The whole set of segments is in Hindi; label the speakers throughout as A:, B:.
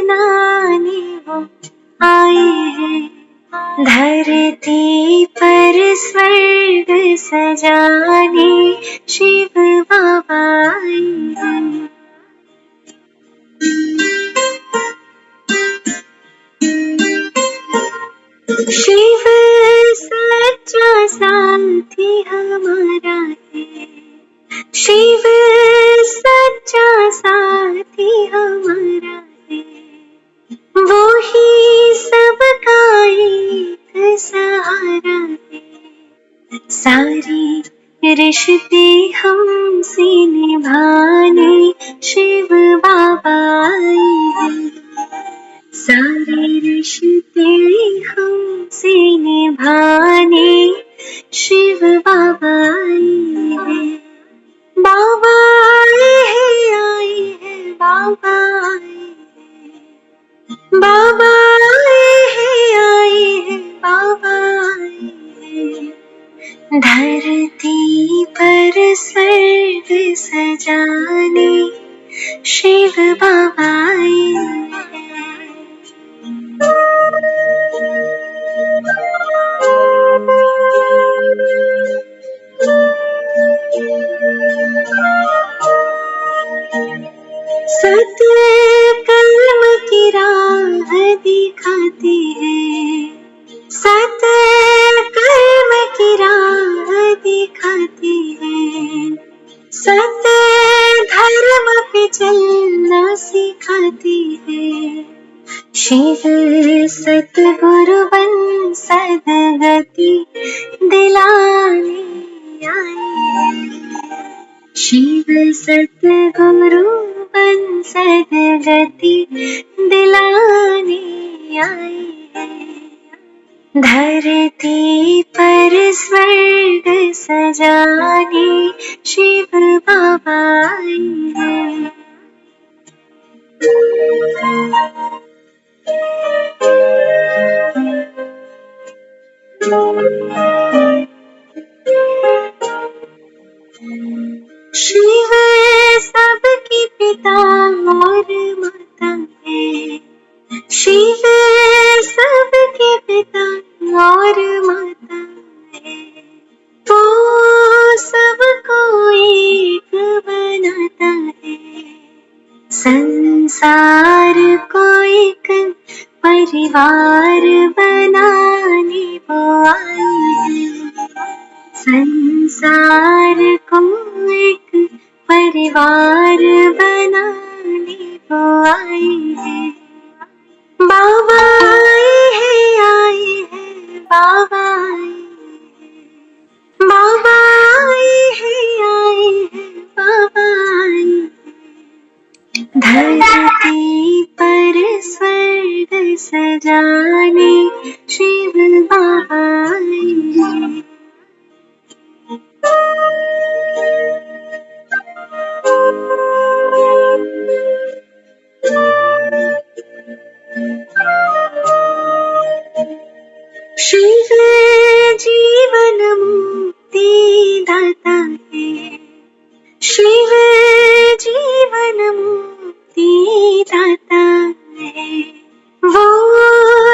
A: बनाने वो आए हैं। धरती पर स्वर्ग सजाने शिव बाबा आए हैं। शिव सच्चा साथी हमारा है। शिव सच्चा साथी हमारा है। वो ही सबका एक सहारा है। सारे रिश्ते हमसे निभाने शिव बाबा आए हैं। सारे रिश्ते हमसे निभाने शिव बाबा आए हैं। बाबा आए हैं, बाबा आए हैं। बाबा आए हैं, बाबा आए हैं। धरती पर स्वर्ग सजाने शिव बाबा आए हैं। सत्कर्म की राह दिखाते हैं। सत्कर्म की राह दिखाते हैं। सत्य धर्म पे चलना सिखाते हैं। शिव सतगुरु बन सदगति दिलाने आए हैं। शिव सतगुरु बन सदगति दिलाने आए हैं। धरती पर स्वर्ग सजाने शिव बाबा आए हैं। शिव सबके पिता और माता है। शिव सबके पिता और माता है। वो सबको एक बनाता है। संसार को एक परिवार बनाने वो आए हैं। संसार को एक परिवार बनाने वो आए हैं। बाबा आए हैं, बाबा आए हैं। बाबा आए हैं, बाबा आए हैं। धरती पर स्वर्ग सजाने शिव बाबा आए हैं। शिव जीवन मुक्ति दाता है। शिव जीवन मुक्ति दाता है। वो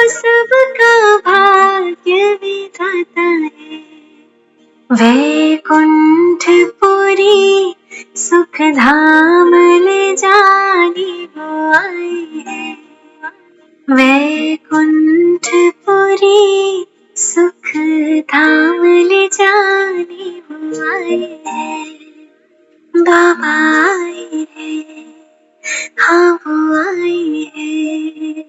A: सबका भाग्य विधाता है। वैकुंठपुरी सुख धाम ले जाने वो आए हैं। वैकुंठपुरी सुख धाम ले जाने वो आए हैं। बाबा आए हैं, हाँ वो आए हैं।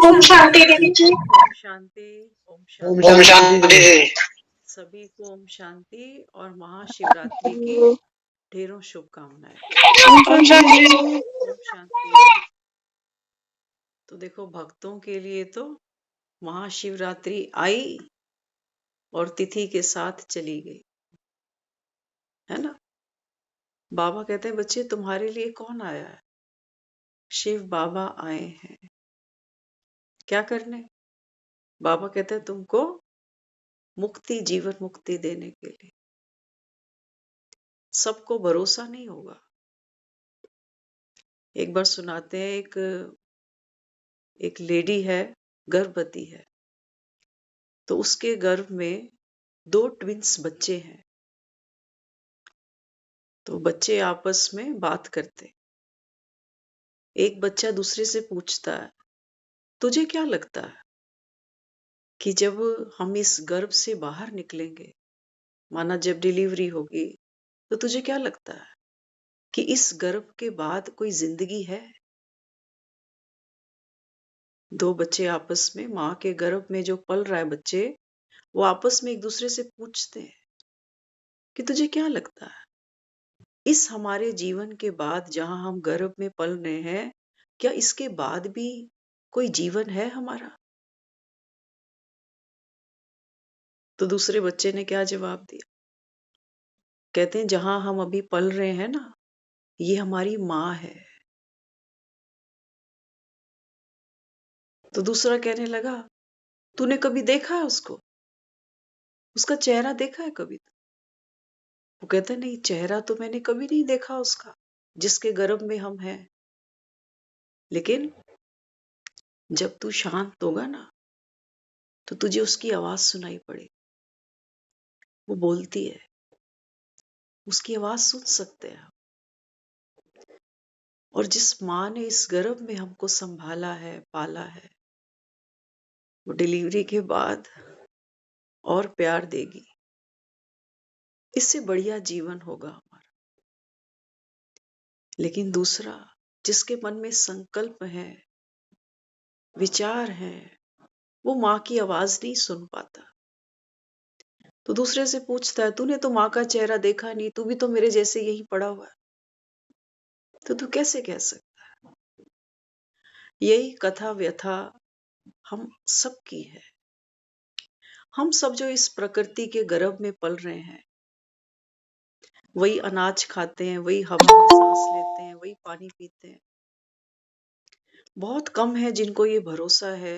B: ओम शांति देवी जी।
C: ओम शांति। ओम
B: ओम
C: शांति।
B: शांति।
C: सभी को ओम शांति और महाशिवरात्रि की ढेरों शुभकामनाएं।
B: ओम शांति।
C: ओम शांति। तो देखो, भक्तों के लिए तो महाशिवरात्रि आई और तिथि के साथ चली गई, है ना। बाबा कहते हैं, बच्चे तुम्हारे लिए कौन आया है? शिव बाबा आए हैं। क्या करने? बाबा कहते हैं तुमको मुक्ति, जीवन मुक्ति देने के लिए। सबको भरोसा नहीं होगा। एक बार सुनाते हैं, एक लेडी है, गर्भवती है, तो उसके गर्भ में 2 ट्विंस बच्चे हैं। तो बच्चे आपस में बात करते। एक बच्चा दूसरे से पूछता है, तुझे क्या लगता है कि जब हम इस गर्भ से बाहर निकलेंगे, माना जब डिलीवरी होगी, तो तुझे क्या लगता है कि इस गर्भ के बाद कोई जिंदगी है? 2 बच्चे आपस में, माँ के गर्भ में जो पल रहा है बच्चे, वो आपस में एक दूसरे से पूछते हैं कि तुझे क्या लगता है, इस हमारे जीवन के बाद जहां हम गर्भ में पल रहे हैं, क्या इसके बाद भी कोई जीवन है हमारा? तो दूसरे बच्चे ने क्या जवाब दिया? कहते हैं जहां हम अभी पल रहे हैं ना, ये हमारी माँ है। तो दूसरा कहने लगा, तूने कभी देखा है उसको? उसका चेहरा देखा है कभी? वो कहता है, नहीं, चेहरा तो मैंने कभी नहीं देखा उसका, जिसके गर्भ में हम हैं। लेकिन जब तू शांत होगा ना, तो तुझे उसकी आवाज सुनाई पड़ेगी। वो बोलती है, उसकी आवाज सुन सकते हैं। और जिस माँ ने इस गर्भ में हमको संभाला है, पाला है, वो डिलीवरी के बाद और प्यार देगी। इससे बढ़िया जीवन होगा हमारा। लेकिन दूसरा, जिसके मन में संकल्प है, विचार है, वो माँ की आवाज नहीं सुन पाता। तो दूसरे से पूछता है, तूने तो माँ का चेहरा देखा नहीं, तू भी तो मेरे जैसे यही पड़ा हुआ है, तो तू कैसे कह सकता है? यही कथा व्यथा हम सबकी है। हम सब जो इस प्रकृति के गर्भ में पल रहे हैं, वही अनाज खाते हैं, वही हवा में सांस लेते हैं, वही पानी पीते हैं। बहुत कम है जिनको ये भरोसा है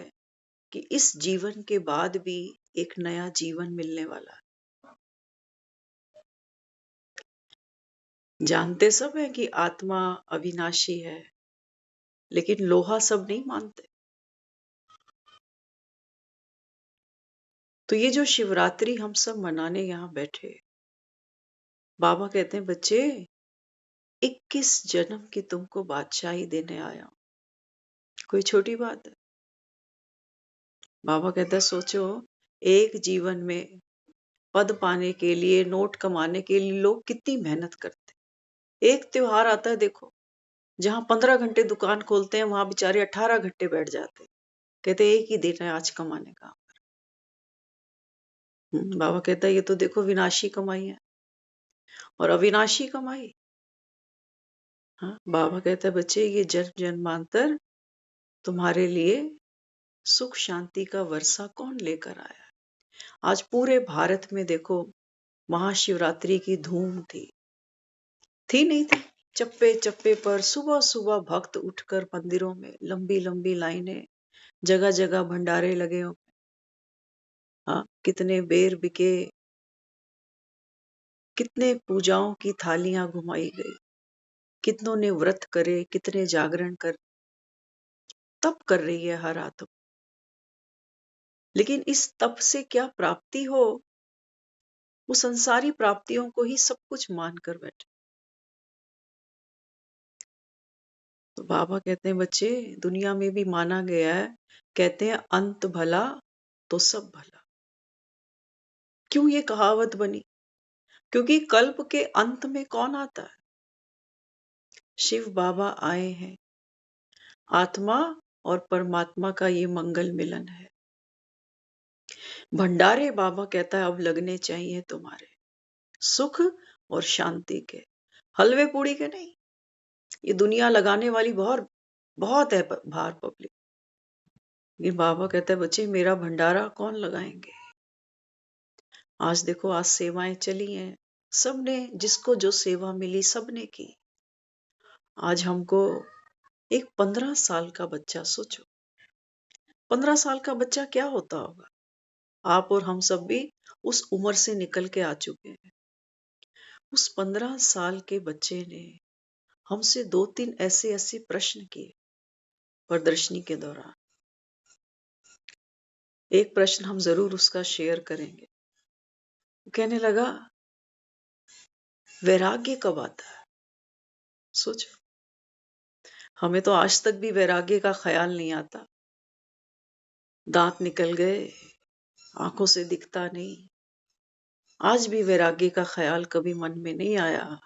C: कि इस जीवन के बाद भी एक नया जीवन मिलने वाला है। जानते सब है कि आत्मा अविनाशी है, लेकिन लोहा सब नहीं मानते। तो ये जो शिवरात्रि हम सब मनाने यहाँ बैठे, बाबा कहते हैं, बच्चे 21 जन्म की तुमको बादशाही देने आया हूं। कोई छोटी बात है? बाबा कहता है, सोचो, एक जीवन में पद पाने के लिए, नोट कमाने के लिए लोग कितनी मेहनत करते। एक त्योहार आता है, देखो, जहां 15 घंटे दुकान खोलते हैं, वहां बेचारे 18 घंटे बैठ जाते हैं। कहते एक ही दिन है आज कमाने का। बाबा कहता है, ये तो देखो विनाशी कमाई है और अविनाशी कमाई। हाँ, बाबा कहता है, बच्चे ये जन्म जन्मांतर तुम्हारे लिए सुख शांति का वर्षा कौन लेकर आया है? आज पूरे भारत में देखो, महाशिवरात्रि की धूम थी नहीं थी? चप्पे चप्पे पर सुबह सुबह भक्त उठकर मंदिरों में लंबी लंबी लाइनें, जगह जगह भंडारे लगे हो। हाँ, कितने बेर बिके, कितने पूजाओं की थालियां घुमाई गई, कितनों ने व्रत करे, कितने जागरण कर, तप कर रही है हर आत्मा। लेकिन इस तप से क्या प्राप्ति हो? वो संसारी प्राप्तियों को ही सब कुछ मानकर बैठे। तो बाबा कहते हैं, बच्चे, दुनिया में भी माना गया है, कहते हैं अंत भला तो सब भला। क्यों ये कहावत बनी? क्योंकि कल्प के अंत में कौन आता है? शिव बाबा आए हैं। आत्मा और परमात्मा का ये मंगल मिलन है। भंडारे बाबा कहता है अब लगने चाहिए तुम्हारे, सुख और शांति के, हलवे पूड़ी के नहीं। ये दुनिया लगाने वाली बहुत बहुत है बाहर पब्लिक। लेकिन बाबा कहता है, बच्चे, मेरा भंडारा कौन लगाएंगे? आज देखो, आज सेवाएं चली हैं, सबने जिसको जो सेवा मिली सबने की। आज हमको एक 15 साल का बच्चा, सोचो 15 साल का बच्चा क्या होता होगा? आप और हम सब भी उस उम्र से निकल के आ चुके हैं। उस 15 साल के बच्चे ने हमसे 2-3 ऐसे प्रश्न किए प्रदर्शनी के दौरान। एक प्रश्न हम जरूर उसका शेयर करेंगे। वो कहने लगा, वैराग्य कब आता है? सोचो, हमें तो आज तक भी वैराग्य का ख्याल नहीं आता। दांत निकल गए, आंखों से दिखता नहीं, आज भी वैराग्य का ख्याल कभी मन में नहीं आया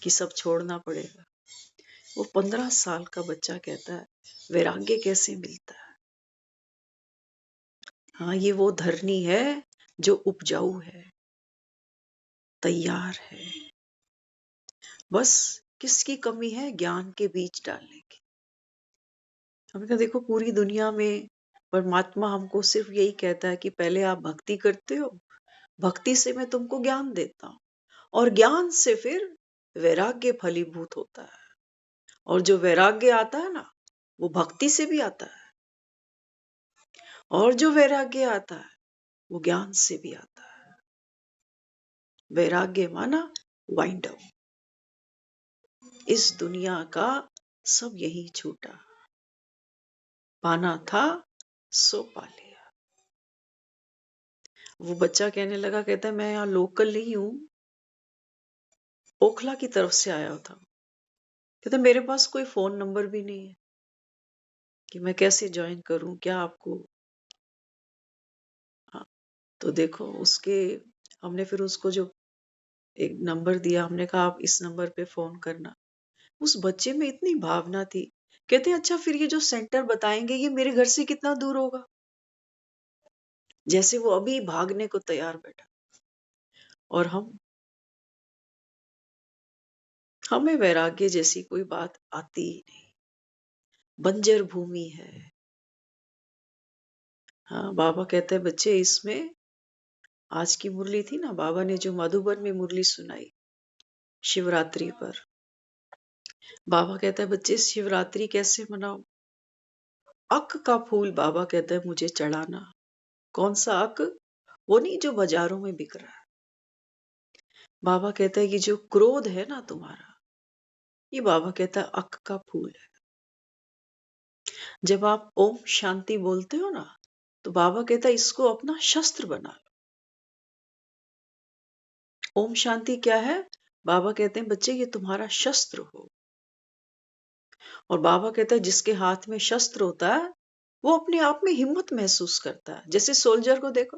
C: कि सब छोड़ना पड़ेगा। वो 15 साल का बच्चा कहता है, वैराग्य कैसे मिलता है? हाँ, ये वो धरनी है जो उपजाऊ है, तैयार है। बस किसकी कमी है? ज्ञान के बीज डालने की। हमने कहा देखो, पूरी दुनिया में परमात्मा हमको सिर्फ यही कहता है कि पहले आप भक्ति करते हो, भक्ति से मैं तुमको ज्ञान देता हूं, और ज्ञान से फिर वैराग्य फलीभूत होता है। और जो वैराग्य आता है ना, वो भक्ति से भी आता है, और जो वैराग्य आता है वो ज्ञान से भी आता है। वैराग्य माना वाइंड अप। इस दुनिया का सब यही छूटा, पाना था सो पा लिया। वो बच्चा कहने लगा, कहता है मैं यहाँ लोकल नहीं हूं, ओखला की तरफ से आया था। कहता मेरे पास कोई फोन नंबर भी नहीं है कि मैं कैसे ज्वाइन करूं, क्या आपको। हाँ, तो देखो उसके, हमने फिर उसको जो एक नंबर दिया, हमने कहा आप इस नंबर पे फोन करना। उस बच्चे में इतनी भावना थी। कहते अच्छा, फिर ये जो सेंटर बताएंगे ये मेरे घर से कितना दूर होगा? जैसे वो अभी भागने को तैयार बैठा। और हमें वैराग्य जैसी कोई बात आती ही नहीं। बंजर भूमि है। हाँ, बाबा कहते हैं बच्चे, इसमें आज की मुरली थी ना, बाबा ने जो मधुबन में मुरली सुनाई शिवरात्रि पर। बाबा कहता है बच्चे, शिवरात्रि कैसे मनाओ? अक का फूल बाबा कहता है मुझे चढ़ाना। कौन सा अक? वो नहीं जो बाजारों में बिक रहा है। बाबा कहता है कि जो क्रोध है ना तुम्हारा, ये बाबा कहता है अक का फूल है। जब आप ओम शांति बोलते हो ना, तो बाबा कहता है इसको अपना शस्त्र बना लो। ओम शांति क्या है? बाबा कहते हैं बच्चे ये तुम्हारा शस्त्र हो। और बाबा कहता है जिसके हाथ में शस्त्र होता है वो अपने आप में हिम्मत महसूस करता है। जैसे सोल्जर को देखो,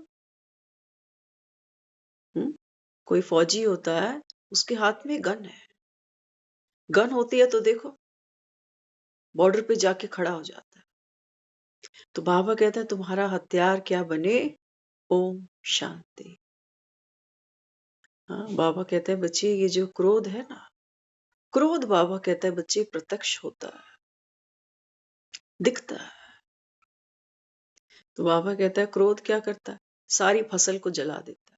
C: कोई फौजी होता है, उसके हाथ में गन है, गन होती है तो देखो बॉर्डर पे जाके खड़ा हो जाता है। तो बाबा कहता है तुम्हारा हथियार क्या बने? ओम शांति। हाँ, बाबा कहते हैं बच्चे ये जो क्रोध है ना, क्रोध बाबा कहता है बच्चे प्रत्यक्ष होता है, दिखता है। तो बाबा कहता है क्रोध क्या करता है? सारी फसल को जला देता है।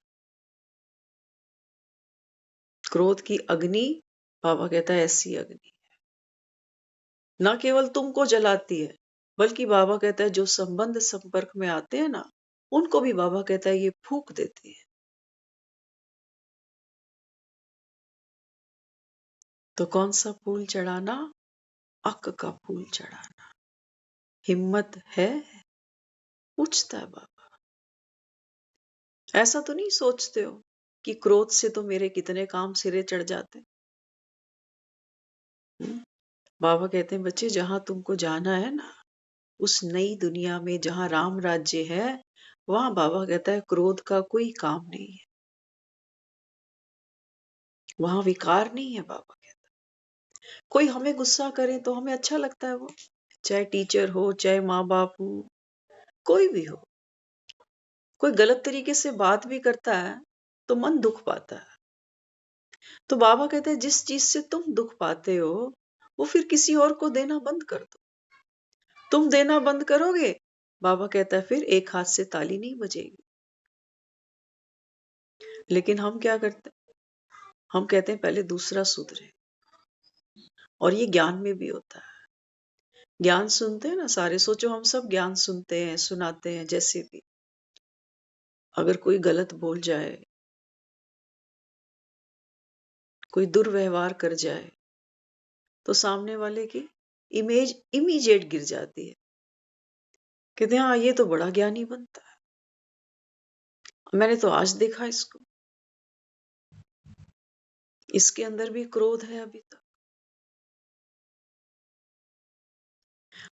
C: क्रोध की अग्नि, बाबा कहता है ऐसी अग्नि न केवल तुमको जलाती है, बल्कि बाबा कहता है जो संबंध संपर्क में आते हैं ना, उनको भी बाबा कहता है ये फूंक देती है। तो कौन सा फूल चढ़ाना? अक का फूल चढ़ाना। हिम्मत है? पूछता है बाबा। ऐसा तो नहीं सोचते हो कि क्रोध से तो मेरे कितने काम सिरे चढ़ जाते। बाबा कहते हैं बच्चे जहां तुमको जाना है ना, उस नई दुनिया में जहां राम राज्य है, वहां बाबा कहता है क्रोध का कोई काम नहीं है, वहां विकार नहीं है। बाबा कहता है कोई हमें गुस्सा करे तो हमें अच्छा लगता है, वो चाहे टीचर हो, चाहे माँ बाप हो, कोई भी हो। कोई गलत तरीके से बात भी करता है तो मन दुख पाता है। तो बाबा कहते हैं जिस चीज से तुम दुख पाते हो वो फिर किसी और को देना बंद कर दो। तुम देना बंद करोगे, बाबा कहता है फिर एक हाथ से ताली नहीं बजेगी। लेकिन हम क्या करते हैं? हम कहते हैं पहले दूसरा सुधरे। और ये ज्ञान में भी होता है। ज्ञान सुनते हैं ना सारे, सोचो हम सब ज्ञान सुनते हैं, सुनाते हैं, जैसे भी अगर कोई गलत बोल जाए, कोई दुर्व्यवहार कर जाए, तो सामने वाले की इमेज इमीडिएट गिर जाती है। कहते हैं हाँ ये तो बड़ा ज्ञानी बनता है, मैंने तो आज देखा इसको, इसके अंदर भी क्रोध है अभी तक।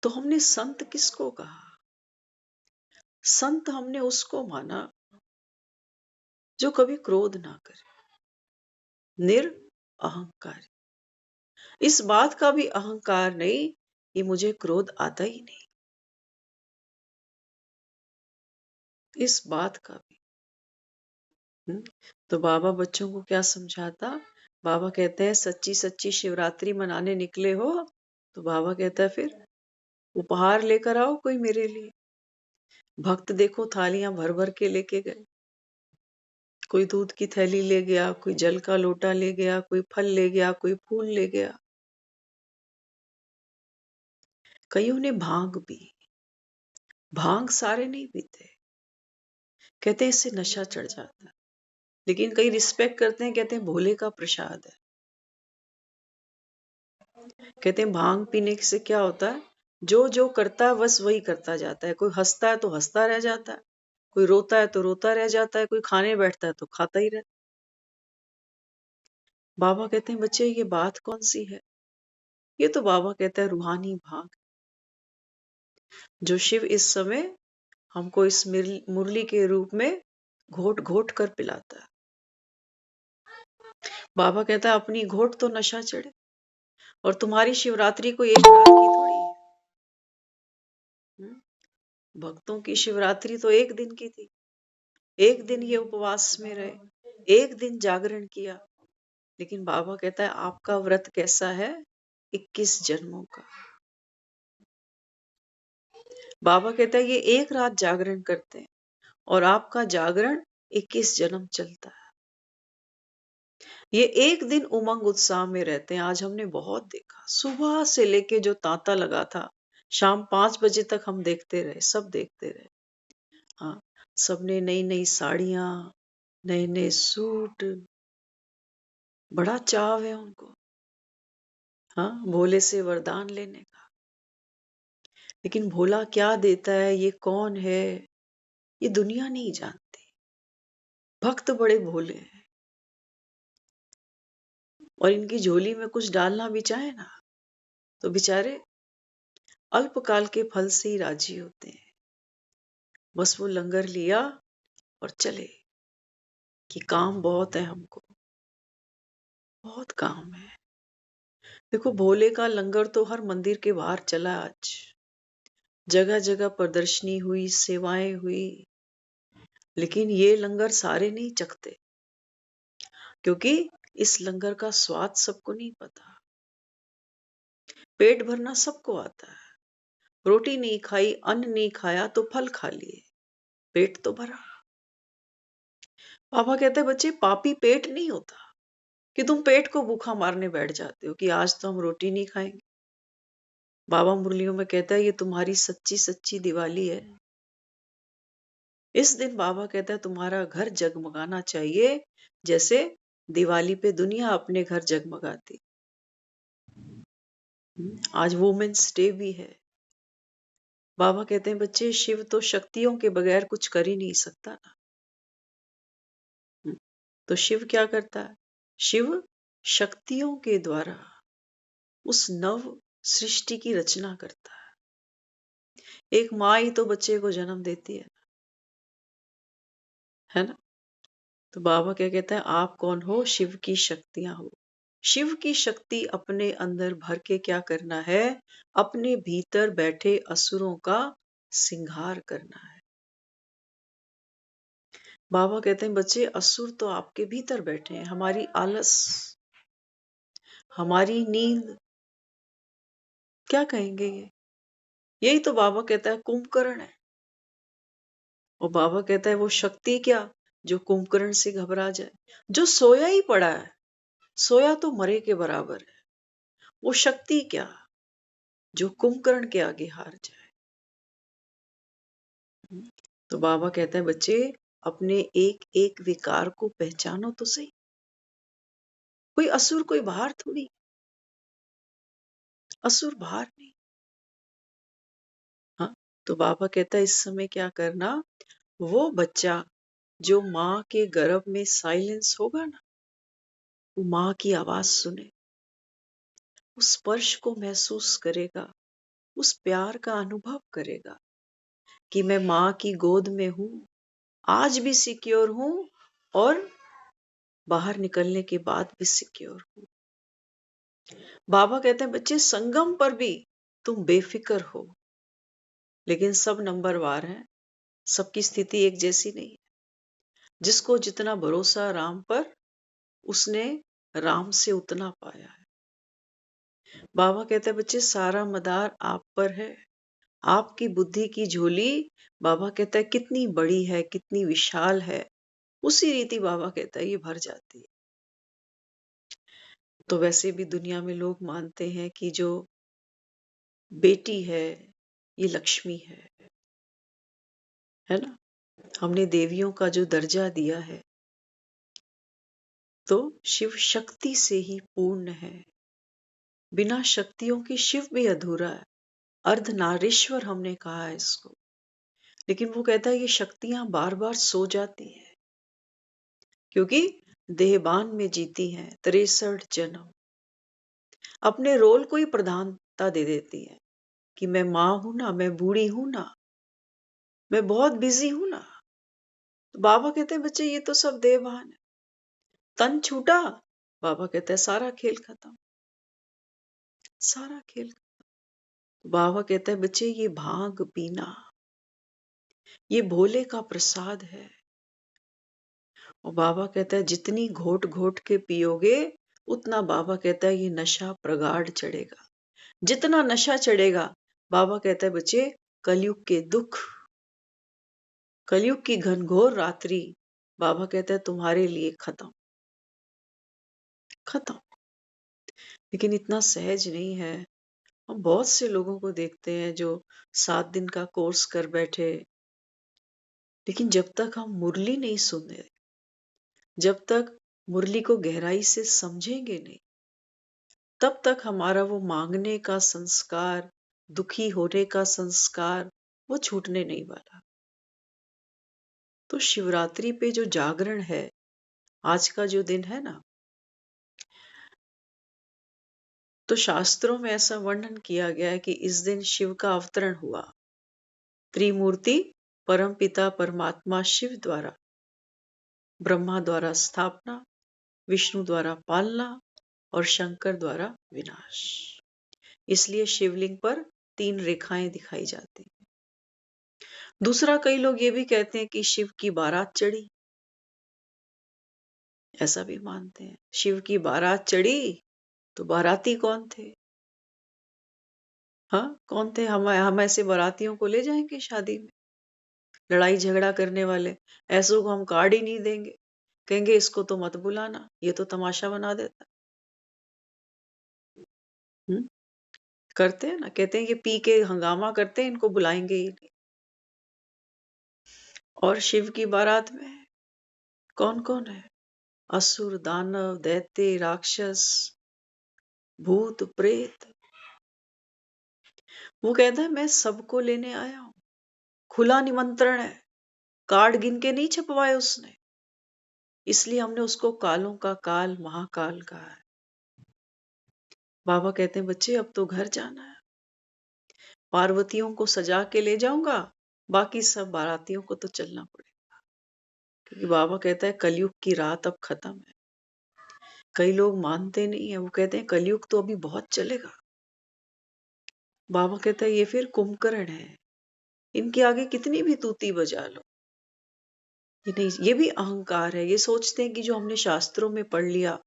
C: तो हमने संत किसको कहा? संत हमने उसको माना जो कभी क्रोध ना करे, निरअहंकारी। इस बात का भी अहंकार नहीं कि मुझे क्रोध आता ही नहीं, इस बात का भी। तो बाबा बच्चों को क्या समझाता? बाबा कहते हैं सच्ची सच्ची शिवरात्रि मनाने निकले हो, तो बाबा कहता है फिर उपहार लेकर आओ कोई मेरे लिए। भक्त देखो थालियां भर भर के लेके गए, कोई दूध की थैली ले गया, कोई जल का लोटा ले गया, कोई फल ले गया, कोई फूल ले गया, कईयों ने भांग पी। भांग सारे नहीं पीते, कहते हैं इससे नशा चढ़ जाता है, लेकिन कई रिस्पेक्ट करते हैं, कहते हैं भोले का प्रसाद है। कहते हैं भांग पीने से क्या होता है, जो जो करता है बस वही करता जाता है। कोई हंसता है तो हंसता रह जाता है, कोई रोता है तो रोता रह जाता है, कोई खाने बैठता है तो खाता ही रहता है। बाबा कहते हैं बच्चे ये बात कौन सी है? ये तो बाबा कहता है रूहानी भांग, जो शिव इस समय हमको इस मुरली के रूप में घोट घोट कर पिलाता है। बाबा कहता है अपनी घोट तो नशा चढ़े, और तुम्हारी शिवरात्रि को एक रात की थोड़ी है। भक्तों की शिवरात्रि तो एक दिन की थी, एक दिन ये उपवास में रहे, एक दिन जागरण किया, लेकिन बाबा कहता है आपका व्रत कैसा है? 21 जन्मों का। बाबा कहता है ये एक रात जागरण करते हैं और आपका जागरण 21 जन्म चलता है। ये एक दिन उमंग उत्साह में रहते हैं। आज हमने बहुत देखा, सुबह से लेके जो तांता लगा था, शाम 5 बजे तक हम देखते रहे, सब देखते रहे। हाँ, सबने नई नई साड़ियां, नए नए सूट, बड़ा चाव है उनको, हाँ, भोले से वरदान लेने का। लेकिन भोला क्या देता है, ये कौन है, ये दुनिया नहीं जानती। भक्त बड़े भोले हैं, और इनकी झोली में कुछ डालना भी चाहे ना, तो बेचारे अल्पकाल के फल से ही राजी होते हैं। बस वो लंगर लिया और चले, कि काम बहुत है हमको, बहुत काम है। देखो भोले का लंगर तो हर मंदिर के बाहर चला, आज जगह जगह प्रदर्शनी हुई, सेवाएं हुई, लेकिन ये लंगर सारे नहीं चखते, क्योंकि इस लंगर का स्वाद सबको नहीं पता। पेट भरना सबको आता है, रोटी नहीं खाई, अन्न नहीं खाया तो फल खा लिए, पेट तो भरा। पापा कहते हैं बच्चे पापी पेट नहीं होता कि तुम पेट को भूखा मारने बैठ जाते हो कि आज तो हम रोटी नहीं खाएंगे। बाबा मुरलियों में कहता है ये तुम्हारी सच्ची सच्ची दिवाली है। इस दिन बाबा कहता है तुम्हारा घर जगमगाना चाहिए, जैसे दिवाली पे दुनिया अपने घर जगमगाती। आज वुमेन्स डे भी है। बाबा कहते हैं बच्चे शिव तो शक्तियों के बगैर कुछ कर ही नहीं सकता ना। तो शिव क्या करता है? शिव शक्तियों के द्वारा उस नव सृष्टि की रचना करता है। एक माँ ही तो बच्चे को जन्म देती है ना? तो बाबा क्या कहता है, आप कौन हो? शिव की शक्तियां हो। शिव की शक्ति अपने अंदर भर के क्या करना है? अपने भीतर बैठे असुरों का सिंहार करना है। बाबा कहते हैं बच्चे असुर तो आपके भीतर बैठे हैं, हमारी आलस, हमारी नींद, क्या कहेंगे ये? यही तो बाबा कहता है कुंभकर्ण है। और बाबा कहता है वो शक्ति क्या जो कुंभकर्ण से घबरा जाए, जो सोया ही पड़ा है, सोया तो मरे के बराबर है। वो शक्ति क्या जो कुंभकर्ण के आगे हार जाए। तो बाबा कहता है बच्चे अपने एक एक विकार को पहचानो तो सही। कोई असुर कोई बाहर थोड़ी, असुर बाहर नहीं। हाँ, तो बाबा कहता है इस समय क्या करना, वो बच्चा जो माँ के गर्भ में साइलेंस होगा ना, वो माँ की आवाज सुने, उस स्पर्श को महसूस करेगा, उस प्यार का अनुभव करेगा कि मैं माँ की गोद में हूँ, आज भी सिक्योर हूँ और बाहर निकलने के बाद भी सिक्योर हूँ। बाबा कहते हैं बच्चे संगम पर भी तुम बेफिक्र हो, लेकिन सब नंबरवार हैं, सबकी स्थिति एक जैसी नहीं है। जिसको जितना भरोसा राम पर, उसने राम से उतना पाया है। बाबा कहते हैं बच्चे सारा मदार आप पर है, आपकी बुद्धि की झोली बाबा कहता है कितनी बड़ी है, कितनी विशाल है, उसी रीति बाबा कहता है ये भर जाती है। तो वैसे भी दुनिया में लोग मानते हैं कि जो बेटी है ये लक्ष्मी है ना। हमने देवियों का जो दर्जा दिया है, तो शिव शक्ति से ही पूर्ण है, बिना शक्तियों के शिव भी अधूरा है। अर्धनारीश्वर हमने कहा है इसको, लेकिन वो कहता है ये शक्तियां बार बार सो जाती हैं, क्योंकि देहबान में जीती हैं 63 जन्म, अपने रोल को ही प्रधानता दे देती है कि मैं माँ हूं ना, मैं बूढ़ी हूं ना, मैं बहुत बिजी हूं ना। तो बाबा कहते हैं बच्चे ये तो सब देहभान है, तन छूटा, बाबा कहते हैं सारा खेल खत्म, सारा खेल। बाबा कहता है बच्चे ये भांग पीना ये भोले का प्रसाद है। और बाबा कहता है जितनी घोट घोट के पियोगे, उतना बाबा कहता है ये नशा प्रगाढ़ चढ़ेगा। जितना नशा चढ़ेगा, बाबा कहता है बच्चे कलयुग के दुख, कलयुग की घनघोर रात्रि, बाबा कहता है तुम्हारे लिए खत्म, खत्म। लेकिन इतना सहज नहीं है। हम बहुत से लोगों को देखते हैं जो 7 दिन का कोर्स कर बैठे, लेकिन जब तक हम मुरली नहीं सुने, जब तक मुरली को गहराई से समझेंगे नहीं, तब तक हमारा वो मांगने का संस्कार, दुखी होने का संस्कार, वो छूटने नहीं वाला। तो शिवरात्रि पे जो जागरण है, आज का जो दिन है ना, तो शास्त्रों में ऐसा वर्णन किया गया है कि इस दिन शिव का अवतरण हुआ। त्रिमूर्ति परमपिता परमात्मा शिव द्वारा, ब्रह्मा द्वारा स्थापना, विष्णु द्वारा पालना और शंकर द्वारा विनाश। इसलिए शिवलिंग पर 3 रेखाएं दिखाई जाती हैं। दूसरा, कई लोग ये भी कहते हैं कि शिव की बारात चढ़ी, ऐसा भी मानते हैं। शिव की बारात चढ़ी, तो बाराती कौन थे? हाँ, कौन थे? हम ऐसे बारातियों को ले जाएंगे शादी में, लड़ाई झगड़ा करने वाले, ऐसों को हम कार्ड ही नहीं देंगे, कहेंगे इसको तो मत बुलाना, ये तो तमाशा बना देता। करते हैं ना, कहते हैं ये पी के हंगामा करते हैं, इनको बुलाएंगे ही नहीं। और शिव की बारात में कौन कौन है? असुर, दानव, दैत्य, राक्षस, भूत, प्रेत। वो कहता है मैं सबको लेने आया हूं, खुला निमंत्रण है, कार्ड गिन के नहीं छपवाए उसने, इसलिए हमने उसको कालों का काल महाकाल कहा है। बाबा कहते हैं बच्चे अब तो घर जाना है, पार्वतियों को सजा के ले जाऊंगा, बाकी सब बारातियों को तो चलना पड़ेगा, क्योंकि बाबा कहता है कलयुग की रात अब खत्म है। कई लोग मानते नहीं है, वो कहते हैं कलयुग तो अभी बहुत चलेगा। बाबा कहता है ये फिर कुंभकर्ण है, इनके आगे कितनी भी तूती बजा लो, ये नहीं, ये भी अहंकार है। ये सोचते हैं कि जो हमने शास्त्रों में पढ़ लिया,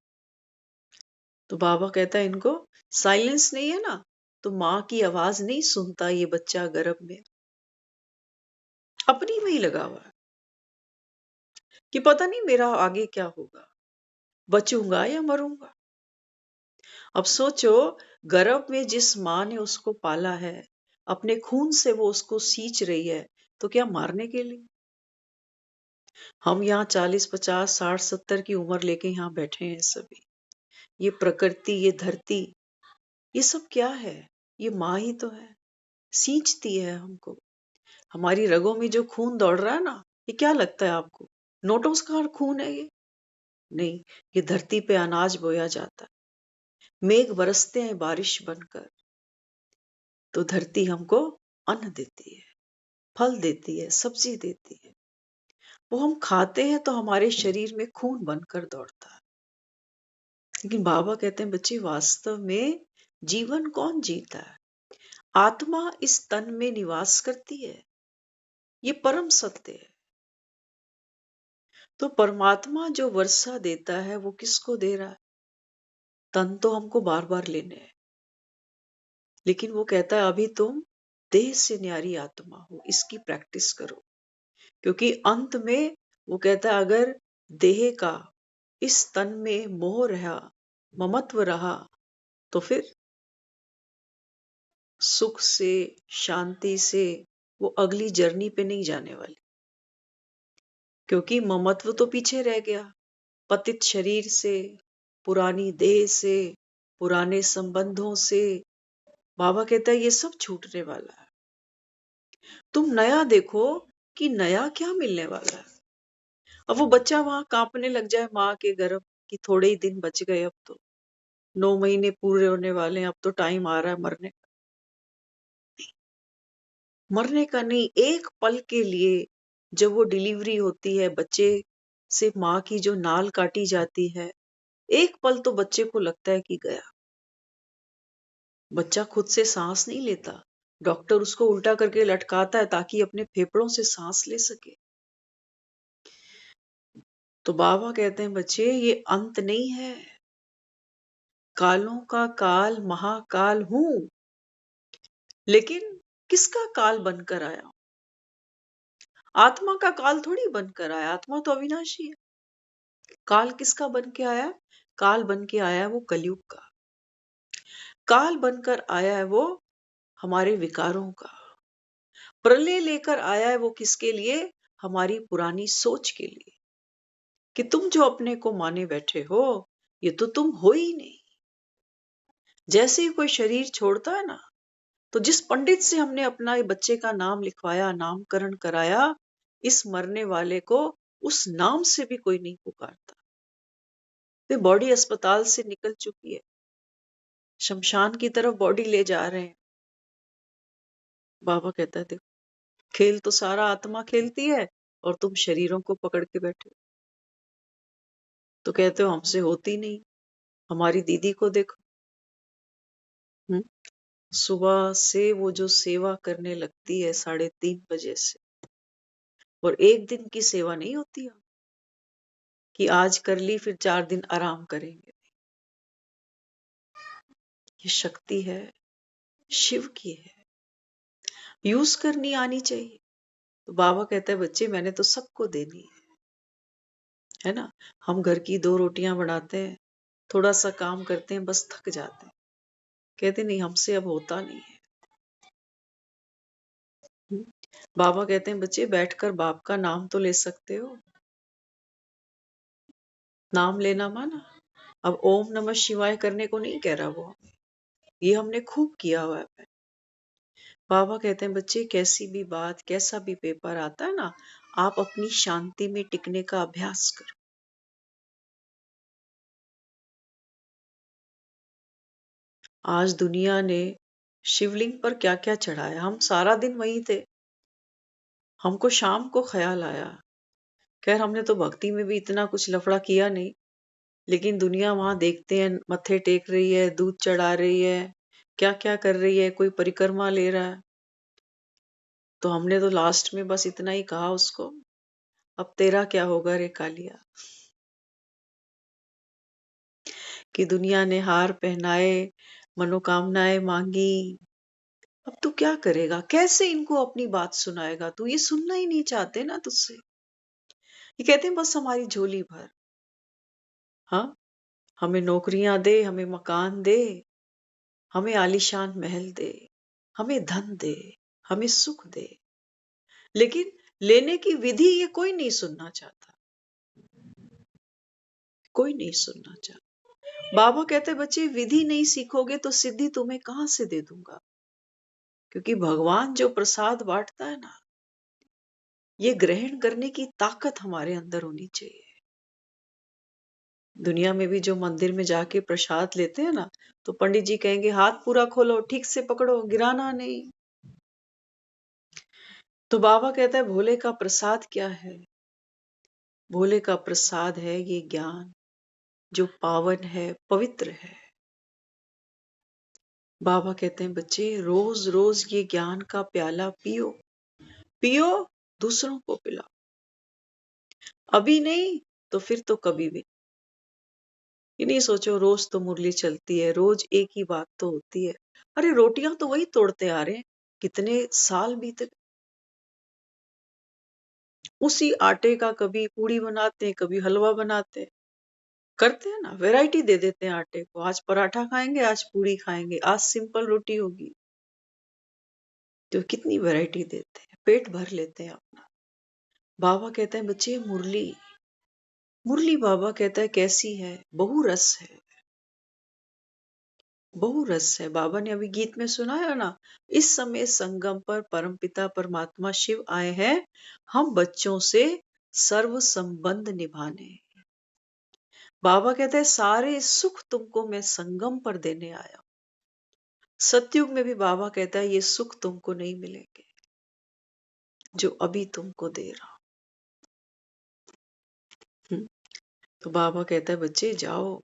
C: तो बाबा कहता है इनको साइलेंस नहीं है ना, तो माँ की आवाज नहीं सुनता ये बच्चा गर्भ में, अपनी में ही लगा हुआ है कि पता नहीं मेरा आगे क्या होगा, बचूंगा या मरूंगा। अब सोचो, गर्भ में जिस माँ ने उसको पाला है, अपने खून से वो उसको सींच रही है, तो क्या मारने के लिए? हम यहाँ 40, 50, 60, 70 की उम्र लेके यहाँ बैठे हैं सभी। ये प्रकृति, ये धरती, ये सब क्या है? ये माँ ही तो है, सींचती है हमको। हमारी रगों में जो खून दौड़ रहा है ना, ये क्या लगता है आपको? नोटों का खून है ये? नहीं, ये धरती पे अनाज बोया जाता है, मेघ बरसते हैं बारिश बनकर, तो धरती हमको अन्न देती है, फल देती है, सब्जी देती है। वो हम खाते हैं तो हमारे शरीर में खून बनकर दौड़ता है। लेकिन बाबा कहते हैं बच्चे, वास्तव में जीवन कौन जीता है? आत्मा इस तन में निवास करती है, ये परम सत्य है। तो परमात्मा जो वर्षा देता है वो किसको दे रहा है? तन तो हमको बार बार लेने हैं, लेकिन वो कहता है अभी तुम देह से न्यारी आत्मा हो, इसकी प्रैक्टिस करो। क्योंकि अंत में वो कहता है अगर देह का इस तन में मोह रहा, ममत्व रहा, तो फिर सुख से, शांति से वो अगली जर्नी पे नहीं जाने वाली। क्योंकि ममत्व तो पीछे रह गया, पतित शरीर से, पुरानी देह से, पुराने संबंधों से। बाबा कहता है ये सब छूटने वाला है। तुम नया देखो कि नया क्या मिलने वाला है। अब वो बच्चा वहां कांपने लग जाए माँ के गर्भ की, थोड़े ही दिन बच गए, अब तो 9 महीने पूरे होने वाले हैं, अब तो टाइम आ रहा है मरने का। मरने का नहीं, एक पल के लिए जब वो डिलीवरी होती है, बच्चे से माँ की जो नाल काटी जाती है, एक पल तो बच्चे को लगता है कि गया। बच्चा खुद से सांस नहीं लेता, डॉक्टर उसको उल्टा करके लटकाता है ताकि अपने फेफड़ों से सांस ले सके। तो बाबा कहते हैं बच्चे ये अंत नहीं है, कालों का काल महाकाल हूं। लेकिन किसका काल बनकर आया? आत्मा का काल थोड़ी बनकर आया, आत्मा तो अविनाशी है। काल किसका बन के आया? काल बन के आया है वो कलयुग का। काल बनकर आया है वो हमारे विकारों का। प्रलय लेकर आया है वो किसके लिए? हमारी पुरानी सोच के लिए, कि तुम जो अपने को माने बैठे हो, ये तो तुम हो ही नहीं। जैसे ही कोई शरीर छोड़ता है ना, तो जिस पंडित से हमने अपना ये बच्चे का नाम लिखवाया, नामकरण कराया, इस मरने वाले को उस नाम से भी कोई नहीं पुकारता। वे बॉडी अस्पताल से निकल चुकी है, शमशान की तरफ बॉडी ले जा रहे हैं। बाबा कहता है देखो, खेल तो सारा आत्मा खेलती है और तुम शरीरों को पकड़ के बैठे हो। तो कहते हो हमसे होती नहीं। हमारी दीदी को देखो, सुबह से वो जो सेवा करने लगती है 3:30 बजे से, और एक दिन की सेवा नहीं होती है कि आज कर ली फिर 4 दिन आराम करेंगे। ये शक्ति है, शिव की है, यूज करनी आनी चाहिए। तो बाबा कहता है बच्चे मैंने तो सबको देनी है ना। हम घर की 2 रोटियां बनाते हैं, थोड़ा सा काम करते हैं, बस थक जाते हैं, कहते नहीं हमसे अब होता नहीं है। बाबा कहते हैं बच्चे बैठकर बाप का नाम तो ले सकते हो, नाम लेना माना। अब ओम नमः शिवाय करने को नहीं कह रहा वो, ये हमने खूब किया हुआ है। बाबा कहते हैं बच्चे कैसी भी बात, कैसा भी पेपर आता है ना, आप अपनी शांति में टिकने का अभ्यास करो। आज दुनिया ने शिवलिंग पर क्या क्या चढ़ाया, हम सारा दिन वहीं थे, हमको शाम को ख्याल आया। खैर हमने तो भक्ति में भी इतना कुछ लफड़ा किया नहीं, लेकिन दुनिया वहां देखते हैं मत्थे टेक रही है, दूध चढ़ा रही है, क्या क्या कर रही है, कोई परिक्रमा ले रहा है। तो हमने तो लास्ट में बस इतना ही कहा उसको, अब तेरा क्या होगा रे कालिया, कि दुनिया ने हार पहनाए, मनोकामनाएं मांगी, अब तू क्या करेगा, कैसे इनको अपनी बात सुनाएगा, तू ये सुनना ही नहीं चाहते ना तुझसे। ये कहते हैं बस हमारी झोली भर, हाँ हमें नौकरियां दे, हमें मकान दे, हमें आलीशान महल दे, हमें धन दे, हमें सुख दे, लेकिन लेने की विधि ये कोई नहीं सुनना चाहता, कोई नहीं सुनना चाहता। बाबा कहते बच्चे विधि नहीं सीखोगे तो सिद्धि तुम्हें कहां से दे दूंगा, क्योंकि भगवान जो प्रसाद बांटता है ना, ये ग्रहण करने की ताकत हमारे अंदर होनी चाहिए। दुनिया में भी जो मंदिर में जाके प्रसाद लेते हैं ना, तो पंडित जी कहेंगे हाथ पूरा खोलो, ठीक से पकड़ो, गिराना नहीं। तो बाबा कहता है भोले का प्रसाद क्या है? भोले का प्रसाद है ये ज्ञान, जो पावन है, पवित्र है। बाबा कहते हैं बच्चे रोज रोज ये ज्ञान का प्याला पियो, पियो, दूसरों को पिलाओ। अभी नहीं तो फिर तो कभी भी। ये नहीं सोचो रोज तो मुरली चलती है, रोज एक ही बात तो होती है। अरे रोटियां तो वही तोड़ते आ रहे हैं, कितने साल बीते। उसी आटे का कभी पूड़ी बनाते हैं, कभी हलवा बनाते हैं, करते हैं ना, वैरायटी दे देते हैं आटे को। आज पराठा खाएंगे, आज पूड़ी खाएंगे, आज सिंपल रोटी होगी। तो कितनी वैरायटी देते हैं, पेट भर लेते हैं अपना। बाबा कहते हैं बच्चे मुरली, मुरली बाबा कहता है कैसी है? बहुरस है, बहुरस है। बाबा ने अभी गीत में सुनाया ना, इस समय संगम पर परमपिता परमात्मा शिव आए हैं, हम बच्चों से सर्व संबंध निभाने। बाबा कहते हैं सारे सुख तुमको मैं संगम पर देने आया। सतयुग में भी बाबा कहता है ये सुख तुमको नहीं मिलेंगे जो अभी तुमको दे रहा हूं। तो बाबा कहता है बच्चे जाओ,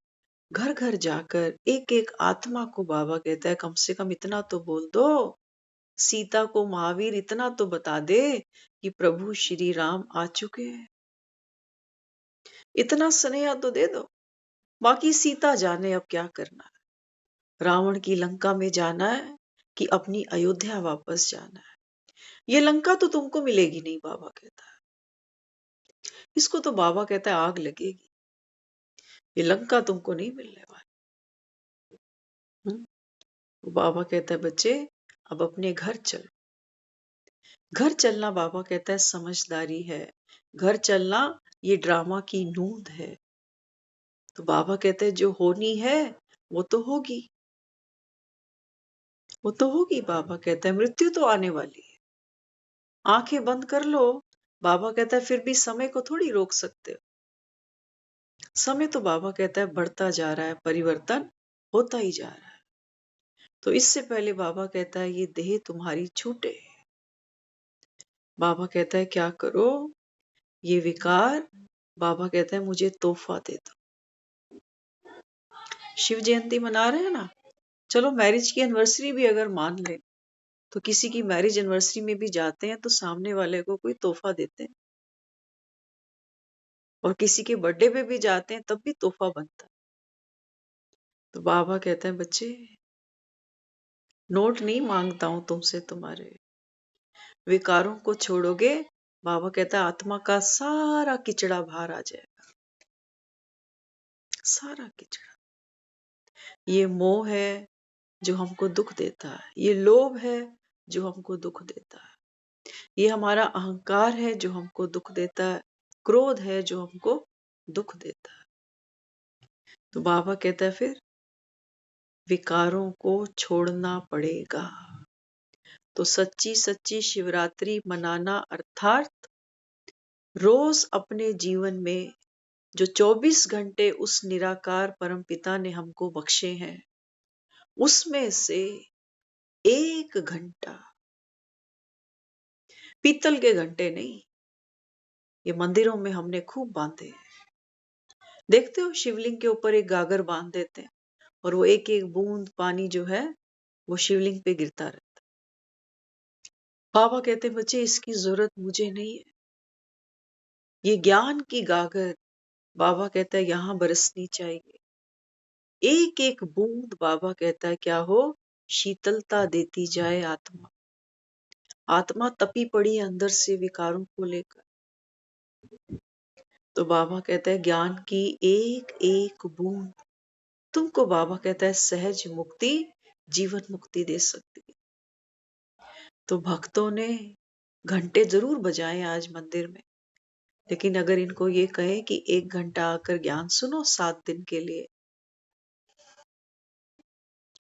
C: घर घर जाकर एक एक आत्मा को बाबा कहता है कम से कम इतना तो बोल दो, सीता को महावीर इतना तो बता दे कि प्रभु श्री राम आ चुके हैं। इतना स्नेह तो दे दो। बाकी सीता जाने अब क्या करना है, रावण की लंका में जाना है कि अपनी अयोध्या वापस जाना है। ये लंका तो तुमको मिलेगी नहीं, बाबा कहता है। इसको तो बाबा कहता है आग लगेगी, ये लंका तुमको नहीं मिलने वाली। तो बाबा कहता है बच्चे अब अपने घर चलो। घर चलना बाबा कहता है समझदारी है, घर चलना ये ड्रामा की नूंद है। तो बाबा कहते हैं जो होनी है वो तो होगी, वो तो होगी। बाबा कहता है मृत्यु तो आने वाली है, आंखें बंद कर लो। बाबा कहता है फिर भी समय को थोड़ी रोक सकते हो। समय तो बाबा कहता है बढ़ता जा रहा है, परिवर्तन होता ही जा रहा है। तो इससे पहले बाबा कहता है ये देह तुम्हारी छूटे। बाबा कहता है क्या करो, ये विकार, बाबा कहता है मुझे तोहफा दे दो। शिव जयंती मना रहे हैं ना, चलो मैरिज की एनिवर्सरी भी अगर मान ले, तो किसी की मैरिज एनिवर्सरी में भी जाते हैं तो सामने वाले को कोई तोहफा देते हैं, और किसी के बर्थडे पे भी जाते हैं तब भी तोहफा बनता है। तो बाबा कहते हैं बच्चे नोट नहीं मांगता हूं तुमसे, तुम्हारे विकारों को छोड़ोगे, बाबा कहता है आत्मा का सारा किचड़ा बाहर आ जाएगा, सारा किचड़ा। ये मोह है जो हमको दुख देता है, ये लोभ है जो हमको दुख देता है, ये हमारा अहंकार है जो हमको दुख देता है, क्रोध है जो हमको दुख देता है। तो बाबा कहता है फिर विकारों को छोड़ना पड़ेगा। तो सच्ची सच्ची शिवरात्रि मनाना अर्थात रोज अपने जीवन में जो 24 घंटे उस निराकार परमपिता ने हमको बख्शे हैं, उसमें से 1 घंटा, पीतल के घंटे नहीं, ये मंदिरों में हमने खूब बांधे हैं। देखते हो शिवलिंग के ऊपर एक गागर बांध देते हैं और वो एक एक बूंद पानी जो है वो शिवलिंग पे गिरता रहता है। बाबा कहते हैं बच्चे इसकी जरूरत मुझे नहीं है, ये ज्ञान की गागर बाबा कहता है यहां बरसनी चाहिए। एक एक बूंद बाबा कहता है क्या हो, शीतलता देती जाए आत्मा। आत्मा तपी पड़ी है अंदर से विकारों को लेकर। तो बाबा कहता है ज्ञान की एक एक बूंद तुमको, बाबा कहता है सहज मुक्ति, जीवन मुक्ति दे सकती है। तो भक्तों ने घंटे जरूर बजाएं आज मंदिर में, लेकिन अगर इनको ये कहें कि 1 घंटा आकर ज्ञान सुनो 7 दिन के लिए,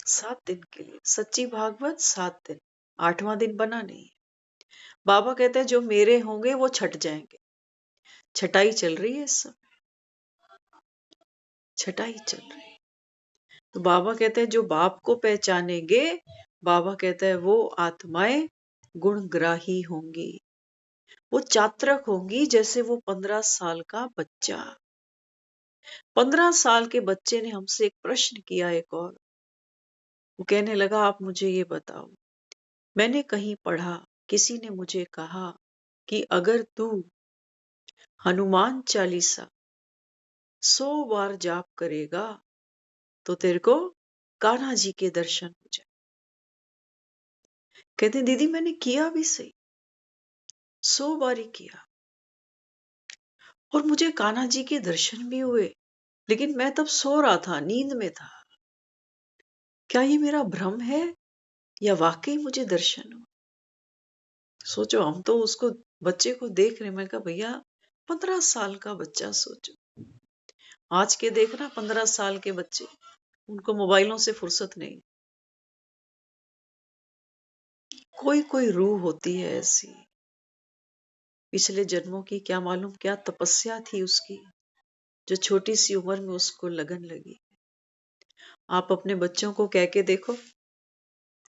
C: 7 दिन के लिए सच्ची भागवत 7 दिन, 8वां दिन बना नहीं है। बाबा कहते हैं जो मेरे होंगे वो छट जाएंगे। छटाई चल रही है इस समय, छटाई चल रही है। तो बाबा कहते हैं जो बाप को पहचानेंगे, बाबा कहते हैं वो आत्माएं गुणग्राही होंगी, वो चात्रक होंगी जैसे वो 15 साल का बच्चा। 15 साल के बच्चे ने हमसे एक प्रश्न किया, एक और वो कहने लगा आप मुझे ये बताओ, मैंने कहीं पढ़ा, किसी ने मुझे कहा कि अगर तू हनुमान चालीसा 100 बार जाप करेगा तो तेरे को कान्हा जी के दर्शन हो जाए। कहते दीदी मैंने किया भी सही, 100 बार ही किया और मुझे कान्हा जी के दर्शन भी हुए, लेकिन मैं तब सो रहा था, नींद में था। क्या ये मेरा भ्रम है या वाकई मुझे दर्शन हुआ? सोचो, हम तो उसको बच्चे को देख रहे, मैं कहा भैया 15 साल का बच्चा, सोचो आज के देखना 15 साल के बच्चे, उनको मोबाइलों से फुर्सत नहीं। कोई कोई रूह होती है ऐसी, पिछले जन्मों की क्या मालूम क्या तपस्या थी उसकी, जो छोटी सी उम्र में उसको लगन लगी। आप अपने बच्चों को कह के देखो,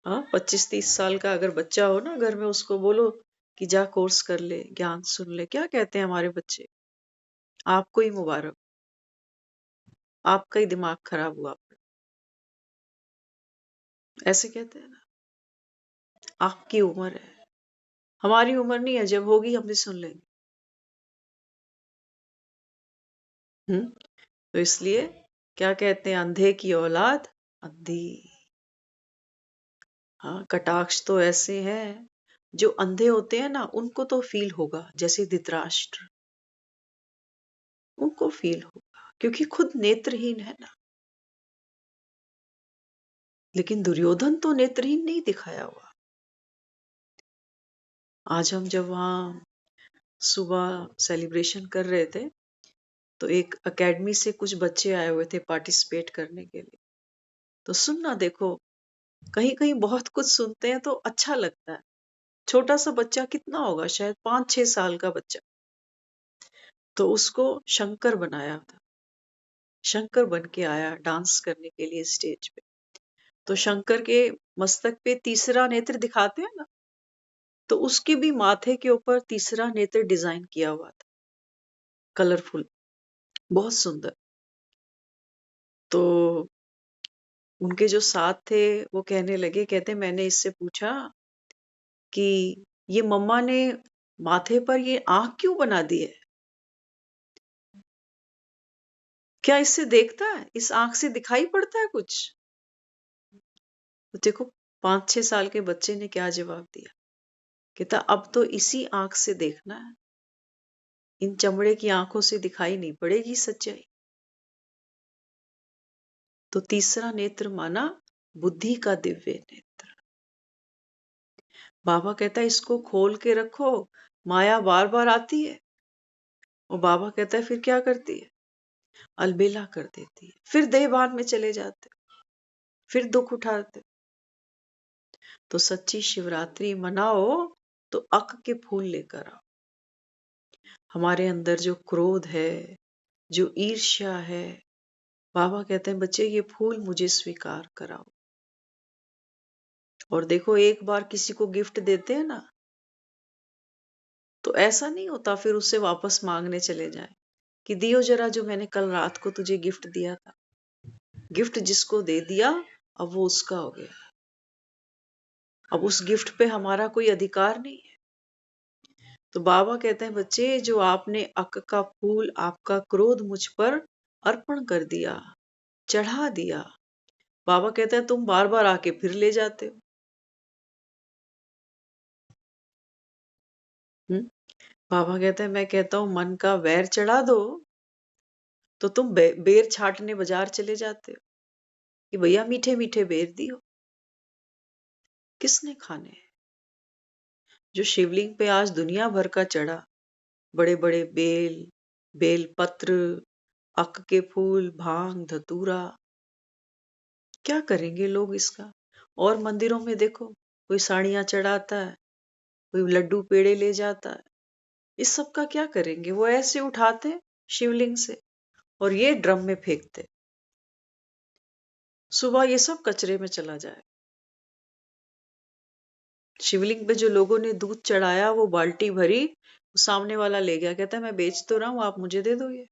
C: हाँ 25-30 साल का अगर बच्चा हो ना घर में, उसको बोलो कि जा कोर्स कर ले, ज्ञान सुन ले, क्या कहते हैं हमारे बच्चे? आपको ही मुबारक, आपका ही दिमाग खराब हुआ, ऐसे कहते हैं ना। आपकी उम्र है, हमारी उम्र नहीं है, जब होगी हम भी सुन लेंगे। तो इसलिए क्या कहते हैं, अंधे की औलाद अंधी। हाँ, कटाक्ष तो ऐसे हैं, जो अंधे होते हैं ना उनको तो फील होगा, जैसे धृतराष्ट्र, उनको फील होगा क्योंकि खुद नेत्रहीन है ना। लेकिन दुर्योधन तो नेत्रहीन नहीं दिखाया हुआ। आज हम जब वहां सुबह सेलिब्रेशन कर रहे थे, तो एक एकेडमी से कुछ बच्चे आए हुए थे पार्टिसिपेट करने के लिए। तो सुनना, देखो कहीं कहीं बहुत कुछ सुनते हैं तो अच्छा लगता है। छोटा सा बच्चा, कितना होगा, शायद 5-6 साल का बच्चा, तो उसको शंकर बनाया था, शंकर बन के आया डांस करने के लिए स्टेज पे। तो शंकर के मस्तक पे तीसरा नेत्र दिखाते हैं ना, तो उसके भी माथे के ऊपर तीसरा नेत्र डिजाइन किया हुआ था, कलरफुल, बहुत सुंदर। तो उनके जो साथ थे वो कहने लगे, कहते मैंने इससे पूछा कि ये मम्मा ने माथे पर ये आंख क्यों बना दी है, क्या इससे देखता है, इस आंख से दिखाई पड़ता है कुछ? तो देखो 5-6 साल के बच्चे ने क्या जवाब दिया, कहता अब तो इसी आंख से देखना है, इन चमड़े की आंखों से दिखाई नहीं पड़ेगी सच्चाई। तो तीसरा नेत्र माना बुद्धि का दिव्य नेत्र। बाबा कहता है इसको खोल के रखो, माया बार बार आती है, और बाबा कहता है फिर क्या करती है, अलबेला कर देती है, फिर देहभान में चले जाते, फिर दुख उठाते। तो सच्ची शिवरात्रि मनाओ तो अक के फूल लेकर आओ। हमारे अंदर जो क्रोध है, जो ईर्ष्या है, बाबा कहते हैं बच्चे ये फूल मुझे स्वीकार कराओ। और देखो, एक बार किसी को गिफ्ट देते हैं ना, तो ऐसा नहीं होता फिर उससे वापस मांगने चले जाए कि दियो जरा जो मैंने कल रात को तुझे गिफ्ट दिया था। गिफ्ट जिसको दे दिया अब वो उसका हो गया, अब उस गिफ्ट पे हमारा कोई अधिकार नहीं है। तो बाबा कहते हैं बच्चे, जो आपने अक का फूल, आपका क्रोध मुझ पर अर्पण कर दिया, चढ़ा दिया, बाबा कहते हैं तुम बार बार आके फिर ले जाते हो। बाबा कहते हैं मैं कहता हूं मन का वैर चढ़ा दो, तो तुम बेर छाटने बाजार चले जाते हो कि भैया मीठे मीठे बेर दियो। किसने खाने हैं? जो शिवलिंग पे आज दुनिया भर का चढ़ा, बड़े बड़े बेल पत्र, अक के फूल, भांग, धतूरा, क्या करेंगे लोग इसका? और मंदिरों में देखो, कोई साड़ियां चढ़ाता है, कोई लड्डू पेड़े ले जाता है, इस सब का क्या करेंगे? वो ऐसे उठाते शिवलिंग से और ये ड्रम में फेंकते, सुबह ये सब कचरे में चला जाए। शिवलिंग पे जो लोगों ने दूध चढ़ाया, वो बाल्टी भरी, सामने वाला ले गया, कहता है मैं बेच तो रहा हूं, आप मुझे दे दो ये।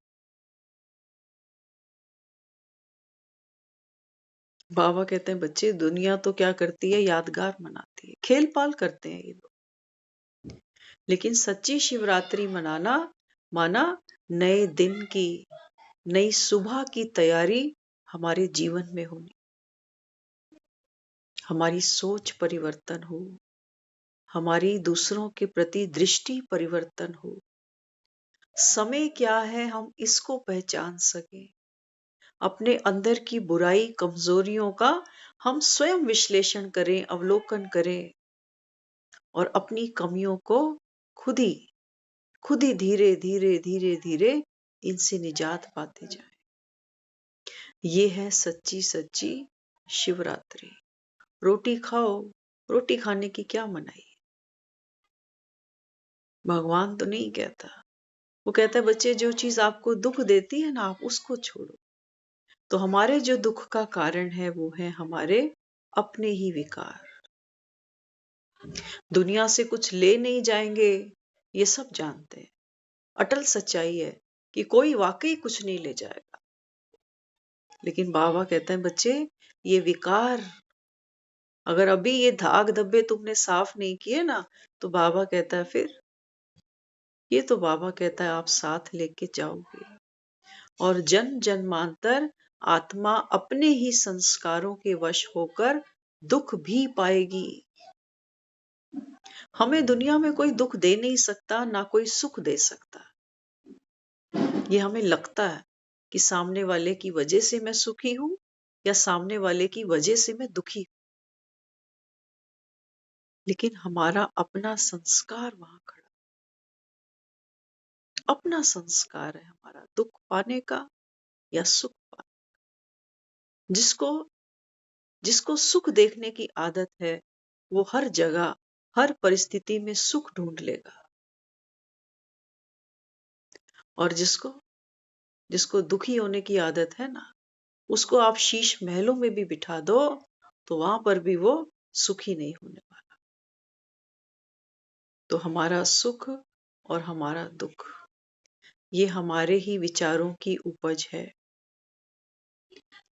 C: बाबा कहते हैं बच्चे, दुनिया तो क्या करती है, यादगार मनाती है, खेल पाल करते हैं ये लोग, लेकिन सच्ची शिवरात्रि मनाना माना नए दिन की, नई सुबह की तैयारी हमारे जीवन में होनी, हमारी सोच परिवर्तन हो, हमारी दूसरों के प्रति दृष्टि परिवर्तन हो, समय क्या है हम इसको पहचान सके, अपने अंदर की बुराई कमजोरियों का हम स्वयं विश्लेषण करें, अवलोकन करें और अपनी कमियों को खुद ही धीरे धीरे धीरे धीरे इनसे निजात पाते जाएं। ये है सच्ची सच्ची शिवरात्रि। रोटी खाओ, रोटी खाने की क्या मनाही है? भगवान तो नहीं कहता, वो कहता है बच्चे जो चीज आपको दुख देती है ना, आप उसको छोड़ो। तो हमारे जो दुख का कारण है वो है हमारे अपने ही विकार। दुनिया से कुछ ले नहीं जाएंगे, ये सब जानते हैं। अटल सच्चाई है कि कोई वाकई कुछ नहीं ले जाएगा, लेकिन बाबा कहते हैं बच्चे, ये विकार, अगर अभी ये दाग धब्बे तुमने साफ नहीं किए ना, तो बाबा कहता है फिर, ये तो बाबा कहता है आप साथ लेके जाओगे और जन जन्मांतर आत्मा अपने ही संस्कारों के वश होकर दुख भी पाएगी। हमें दुनिया में कोई दुख दे नहीं सकता, ना कोई सुख दे सकता। ये हमें लगता है कि सामने वाले की वजह से मैं सुखी हूं या सामने वाले की वजह से मैं दुखी हूं, लेकिन हमारा अपना संस्कार वहां खड़ा, अपना संस्कार है हमारा, दुख पाने का या सुख पाने। जिसको जिसको सुख देखने की आदत है, वो हर जगह हर परिस्थिति में सुख ढूंढ लेगा, और जिसको जिसको दुखी होने की आदत है ना, उसको आप शीश महलों में भी बिठा दो तो वहां पर भी वो सुखी नहीं होने वाला। तो हमारा सुख और हमारा दुख, ये हमारे ही विचारों की उपज है,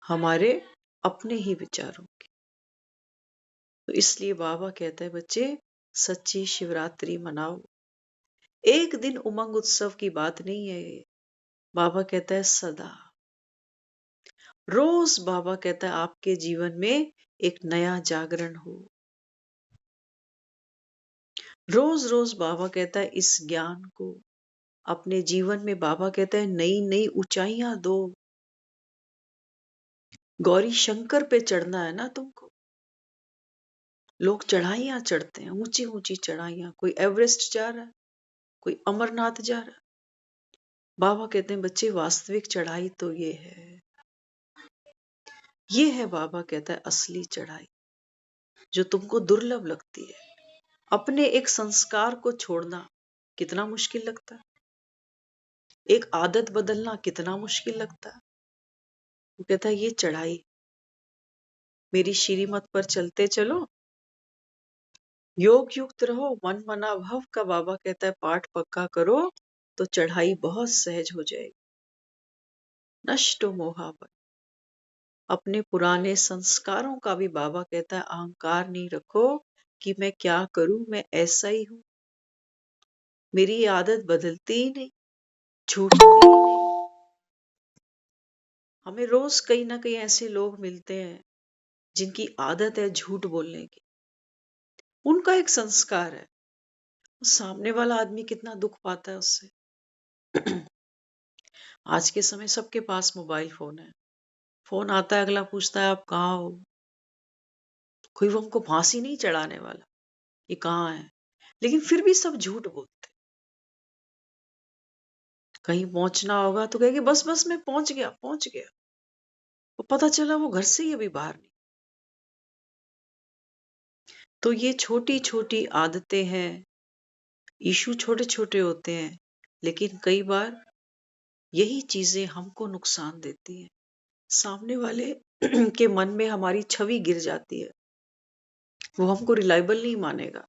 C: हमारे अपने ही विचारों की। तो इसलिए बाबा कहता है बच्चे, सच्ची शिवरात्रि मनाओ। एक दिन उमंग उत्सव की बात नहीं है ये। बाबा कहता है सदा, रोज बाबा कहता है आपके जीवन में एक नया जागरण हो। रोज रोज बाबा कहता है इस ज्ञान को अपने जीवन में, बाबा कहता है नई नई ऊंचाइयां दो। गौरी शंकर पे चढ़ना है ना तुमको। लोग चढ़ाइयां चढ़ते हैं, ऊंची ऊंची चढ़ाइयां, कोई एवरेस्ट जा रहा है, कोई अमरनाथ जा रहा है। बाबा कहते हैं बच्चे, वास्तविक चढ़ाई तो ये है, ये है बाबा कहता है असली चढ़ाई, जो तुमको दुर्लभ लगती है। अपने एक संस्कार को छोड़ना कितना मुश्किल लगता है, एक आदत बदलना कितना मुश्किल लगता है। वो कहता है ये चढ़ाई, मेरी श्रीमत पर चलते चलो, योग युक्त रहो, मन मना भव का बाबा कहता है पाठ पक्का करो, तो चढ़ाई बहुत सहज हो जाएगी। नष्टो मोहावन, अपने पुराने संस्कारों का भी बाबा कहता है अहंकार नहीं रखो कि मैं क्या करूं, मैं ऐसा ही हूं, मेरी ये आदत बदलती ही नहीं, छूटती ही नहीं। हमें रोज कहीं ना कहीं ऐसे लोग मिलते हैं जिनकी आदत है झूठ बोलने की, उनका एक संस्कार है, सामने वाला आदमी कितना दुख पाता है उससे। आज के समय सबके पास मोबाइल फोन है, फोन आता है, अगला पूछता है आप कहाँ हो। कोई वो हमको फांसी नहीं चढ़ाने वाला, ये कहाँ है, लेकिन फिर भी सब झूठ बोलते। कहीं पहुंचना होगा तो कहेंगे बस बस मैं पहुंच गया पहुंच गया, वो पता चला वो घर से ही अभी बाहर नहीं। तो ये छोटी छोटी आदतें हैं। इशू छोटे छोटे होते हैं, लेकिन कई बार यही चीजें हमको नुकसान देती हैं। सामने वाले के मन में हमारी छवि गिर जाती है, वो हमको रिलायबल नहीं मानेगा,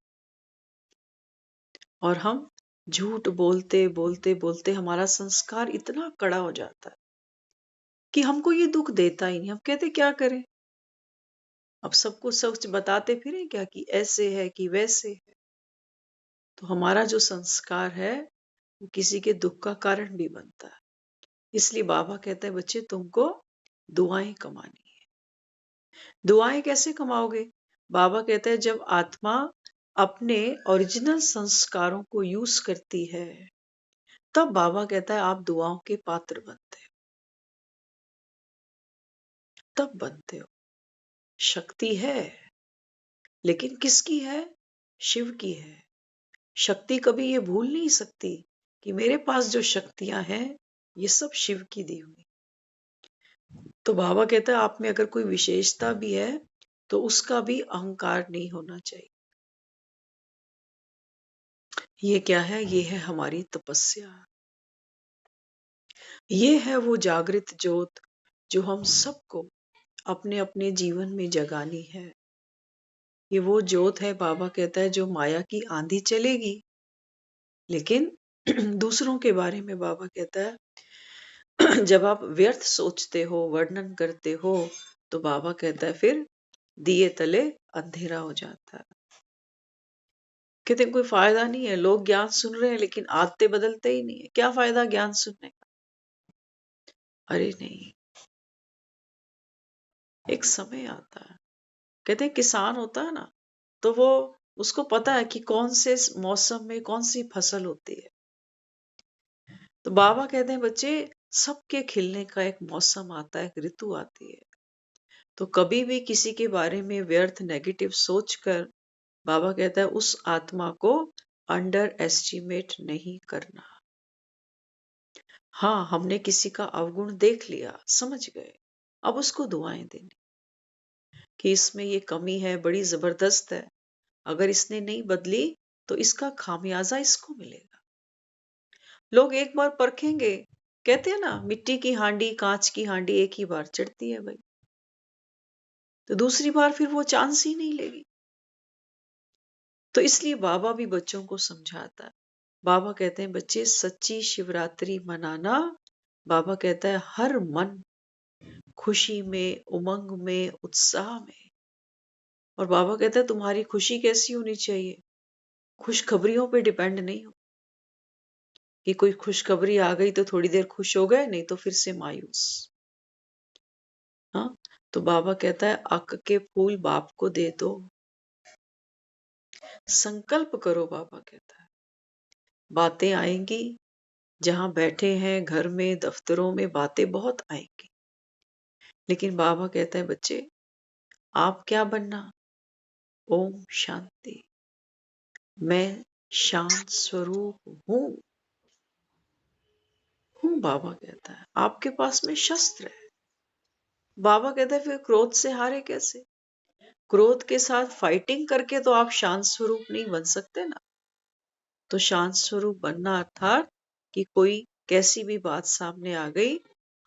C: और हम झूठ बोलते बोलते बोलते हमारा संस्कार इतना कड़ा हो जाता है कि हमको ये दुख देता ही नहीं। हम कहते क्या करें, अब सबको सच बताते फिरें क्या कि ऐसे है कि वैसे है। तो हमारा जो संस्कार है वो किसी के दुख का कारण भी बनता है। इसलिए बाबा कहते हैं बच्चे तुमको दुआएं कमानी है। दुआएं कैसे कमाओगे? बाबा कहते हैं जब आत्मा अपने ओरिजिनल संस्कारों को यूज करती है, तब बाबा कहता है आप दुआओं के पात्र बनते हो, तब बनते हो। शक्ति है, लेकिन किसकी है? शिव की है। शक्ति कभी ये भूल नहीं सकती कि मेरे पास जो शक्तियां हैं ये सब शिव की दी हुई। तो बाबा कहता है आप में अगर कोई विशेषता भी है तो उसका भी अहंकार नहीं होना चाहिए। ये क्या है? ये है हमारी तपस्या। ये है वो जागृत ज्योत जो हम सबको अपने अपने जीवन में जगानी है। ये वो ज्योत है, बाबा कहता है, जो माया की आंधी चलेगी, लेकिन दूसरों के बारे में बाबा कहता है जब आप व्यर्थ सोचते हो, वर्णन करते हो, तो बाबा कहता है फिर दिए तले अंधेरा हो जाता है। कहते हैं कोई फायदा नहीं है, लोग ज्ञान सुन रहे हैं लेकिन आदतें बदलते ही नहीं है, क्या फायदा ज्ञान सुनने का? अरे नहीं, एक समय आता है। कहते हैं किसान होता है ना, तो वो उसको पता है कि कौन से मौसम में कौन सी फसल होती है। तो बाबा कहते हैं बच्चे सबके खिलने का एक मौसम आता है, एक ऋतु आती है। तो कभी भी किसी के बारे में व्यर्थ नेगेटिव सोचकर बाबा कहता है उस आत्मा को अंडर एस्टिमेट नहीं करना। हाँ, हमने किसी का अवगुण देख लिया, समझ गए, अब उसको दुआएं देनी कि इसमें ये कमी है, बड़ी जबरदस्त है, अगर इसने नहीं बदली तो इसका खामियाजा इसको मिलेगा। लोग एक बार परखेंगे, कहते हैं ना मिट्टी की हांडी कांच की हांडी एक ही बार चढ़ती है भाई, तो दूसरी बार फिर वो चांस ही नहीं लेगी। तो इसलिए बाबा भी बच्चों को समझाता है। बाबा कहते हैं बच्चे सच्ची शिवरात्रि मनाना। बाबा कहता है हर मन खुशी में, उमंग में, उत्साह में। और बाबा कहता है तुम्हारी खुशी कैसी होनी चाहिए? खुशखबरियों पे डिपेंड नहीं हो कि कोई खुशखबरी आ गई तो थोड़ी देर खुश हो गए, नहीं तो फिर से मायूस। हाँ, तो बाबा कहता है अक के फूल बाप को दे दो। संकल्प करो, बाबा कहता है। बातें आएंगी, जहां बैठे हैं घर में, दफ्तरों में, बातें बहुत आएंगी, लेकिन बाबा कहता है बच्चे आप क्या बनना? ओम शांति। मैं शांत स्वरूप हूँ। बाबा कहता है आपके पास में शस्त्र है। बाबा कहता है फिर क्रोध से हारे कैसे? क्रोध के साथ फाइटिंग करके तो आप शांत स्वरूप नहीं बन सकते ना। तो शांत स्वरूप बनना अर्थात कि कोई कैसी भी बात सामने आ गई,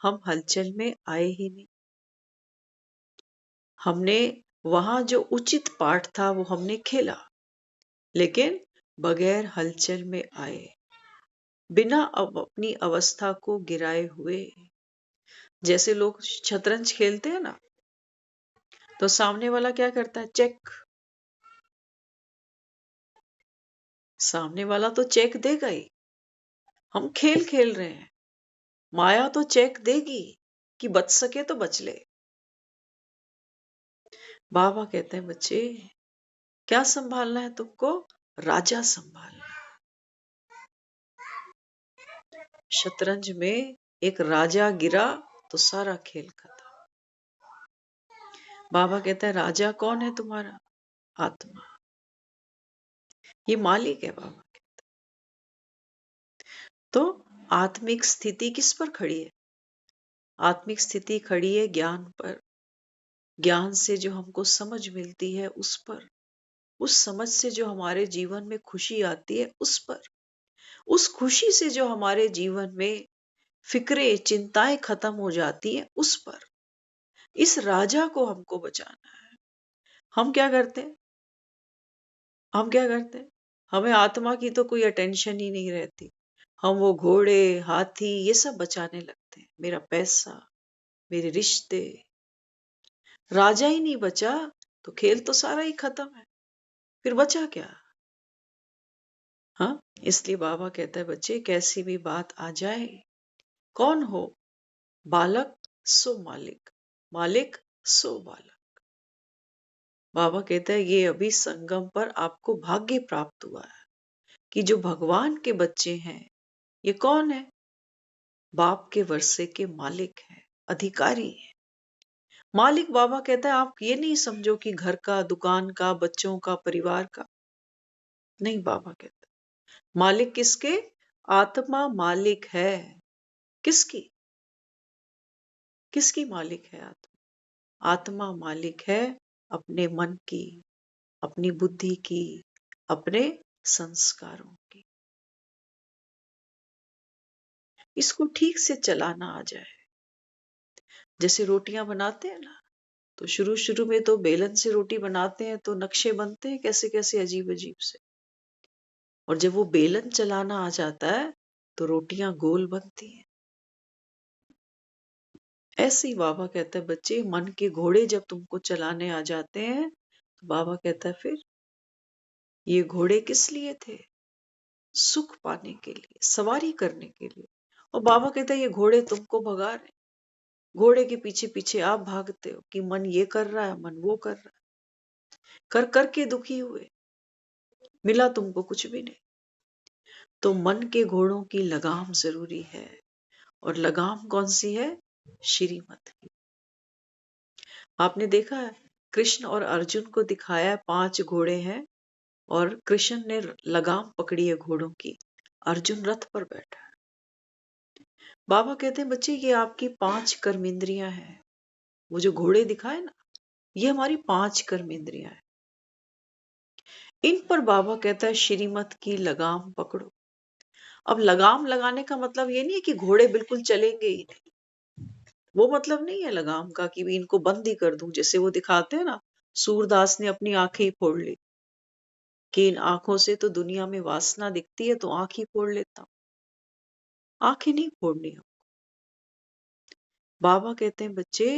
C: हम हलचल में आए ही नहीं। हमने वहां जो उचित पाठ था वो हमने खेला, लेकिन बगैर हलचल में आए, बिना अपनी अवस्था को गिराए हुए। जैसे लोग शतरंज खेलते हैं ना, तो सामने वाला क्या करता है? चेक। सामने वाला तो चेक देगा ही। हम खेल खेल रहे हैं, माया तो चेक देगी कि बच सके तो बच ले। बाबा कहते हैं बच्चे क्या संभालना है तुमको? राजा संभालना। शतरंज में एक राजा गिरा तो सारा खेल खत्म। बाबा कहता है राजा कौन है तुम्हारा? आत्मा। ये मालिक है बाबा। तो आत्मिक स्थिति किस पर खड़ी है? आत्मिक स्थिति खड़ी है ज्ञान पर। ज्ञान से जो हमको समझ मिलती है उस पर, उस समझ से जो हमारे जीवन में खुशी आती है उस पर, उस खुशी से जो हमारे जीवन में फिक्रे चिंताएं खत्म हो जाती है उस पर। इस राजा को हमको बचाना है। हम क्या करते हैं? हम क्या करते हैं? हमें आत्मा की तो कोई अटेंशन ही नहीं रहती। हम वो घोड़े, हाथी ये सब बचाने लगते हैं। मेरा पैसा, मेरे रिश्ते। राजा ही नहीं बचा तो खेल तो सारा ही खत्म है। फिर बचा क्या? हाँ, इसलिए बाबा कहता है बच्चे कैसी भी बात आ जाए, कौन हो? बालक सो मालिक, मालिक सो बालक। बाबा कहता है ये अभी संगम पर आपको भाग्य प्राप्त हुआ है कि जो भगवान के बच्चे हैं, ये कौन है? बाप के वर्षे के मालिक हैं, अधिकारी हैं। मालिक बाबा कहता है आप ये नहीं समझो कि घर का, दुकान का, बच्चों का, परिवार का। नहीं, बाबा कहता है मालिक किसके? आत्मा मालिक है। किसकी? किसकी मालिक है आत्मा? आत्मा मालिक है अपने मन की, अपनी बुद्धि की, अपने संस्कारों की। इसको ठीक से चलाना आ जाए। जैसे रोटियां बनाते हैं ना, तो शुरू शुरू में तो बेलन से रोटी बनाते हैं तो नक्शे बनते हैं कैसे कैसे अजीब अजीब से। और जब वो बेलन चलाना आ जाता है तो रोटियां गोल बनती हैं। ऐसे ही बाबा कहता है बच्चे मन के घोड़े जब तुमको चलाने आ जाते हैं तो बाबा कहता है फिर ये घोड़े किस लिए थे? सुख पाने के लिए, सवारी करने के लिए। और बाबा कहता है ये घोड़े तुमको भगा रहे। घोड़े के पीछे पीछे आप भागते हो कि मन ये कर रहा है, मन वो कर रहा है, कर करके दुखी हुए, मिला तुमको कुछ भी नहीं। तो मन के घोड़ों की लगाम जरूरी है। और लगाम कौन सी है? श्रीमत की। आपने देखा है कृष्ण और अर्जुन को दिखाया है 5 घोड़े हैं और कृष्ण ने लगाम पकड़ी है घोड़ों की, अर्जुन रथ पर बैठा है। बाबा कहते हैं बच्चे ये आपकी 5 कर्मेंद्रियां हैं। वो जो घोड़े दिखाए ना, ये हमारी 5 कर्मेंद्रियां हैं। इन पर बाबा कहता है श्रीमत की लगाम पकड़ो। अब लगाम लगाने का मतलब ये नहीं है कि घोड़े बिल्कुल चलेंगे ही नहीं। वो मतलब नहीं है लगाम का कि इनको बंद ही कर दूं, जैसे वो दिखाते हैं ना, सूरदास ने अपनी आंखें ही फोड़ ली कि इन आंखों से तो दुनिया में वासना दिखती है तो आंख ही फोड़ लेता हूं। आंखें नहीं फोड़नी हम। बाबा कहते हैं बच्चे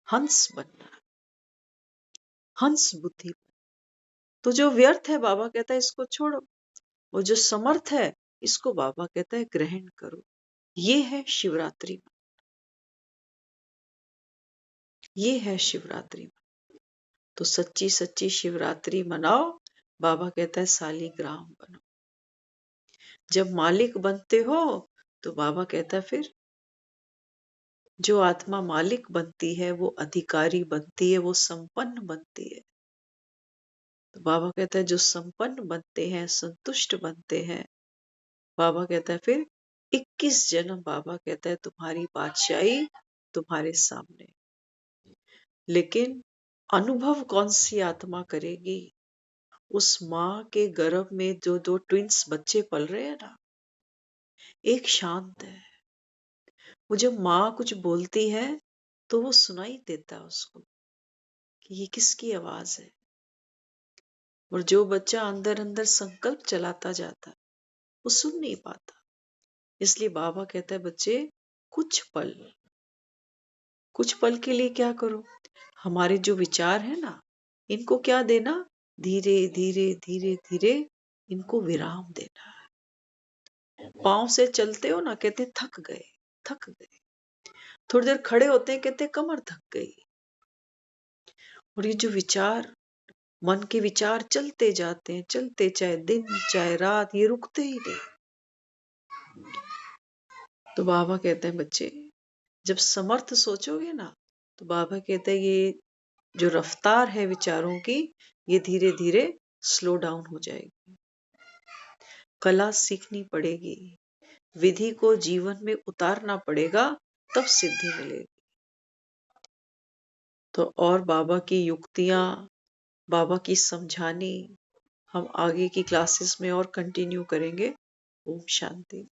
C: हंस बनना है, हंस बुद्धि। तो जो व्यर्थ है बाबा कहता है इसको छोड़ो, और जो समर्थ है इसको बाबा कहता है ग्रहण करो। ये है शिवरात्रि, ये है शिवरात्रि। तो सच्ची सच्ची शिवरात्रि मनाओ। बाबा कहता है सालीग्राम बनो। जब मालिक बनते हो तो बाबा कहता है फिर जो आत्मा मालिक बनती है वो अधिकारी बनती है, वो संपन्न बनती है। तो बाबा कहता है जो संपन्न बनते हैं, संतुष्ट बनते हैं, बाबा कहता है फिर 21 जन्म बाबा कहता है तुम्हारी बादशाही तुम्हारे सामने। लेकिन अनुभव कौन सी आत्मा करेगी? उस माँ के गर्भ में जो 2 ट्विंस बच्चे पल रहे हैं ना, एक शांत है। वो जब माँ कुछ बोलती है तो वो सुनाई देता है उसको कि ये किसकी आवाज है। और जो बच्चा अंदर अंदर संकल्प चलाता जाता है वो सुन नहीं पाता। इसलिए बाबा कहता है बच्चे कुछ पल के लिए क्या करो, हमारे जो विचार है ना इनको क्या देना, धीरे धीरे धीरे धीरे इनको विराम देना है। पांव से चलते हो ना, कहते थक गए, थक गए। थोड़ी देर खड़े होते हैं, कहते कमर थक गई। और ये जो विचार, मन के विचार चलते जाते हैं, चलते चाहे दिन चाहे रात, ये रुकते ही नहीं। तो बाबा कहते हैं बच्चे जब समर्थ सोचोगे ना, तो बाबा कहते हैं ये जो रफ्तार है विचारों की, ये धीरे धीरे स्लो डाउन हो जाएगी। कला सीखनी पड़ेगी, विधि को जीवन में उतारना पड़ेगा, तब सिद्धि मिलेगी। तो और बाबा की युक्तियां, बाबा की समझानी हम आगे की क्लासेस में और कंटिन्यू करेंगे। ओम शांति।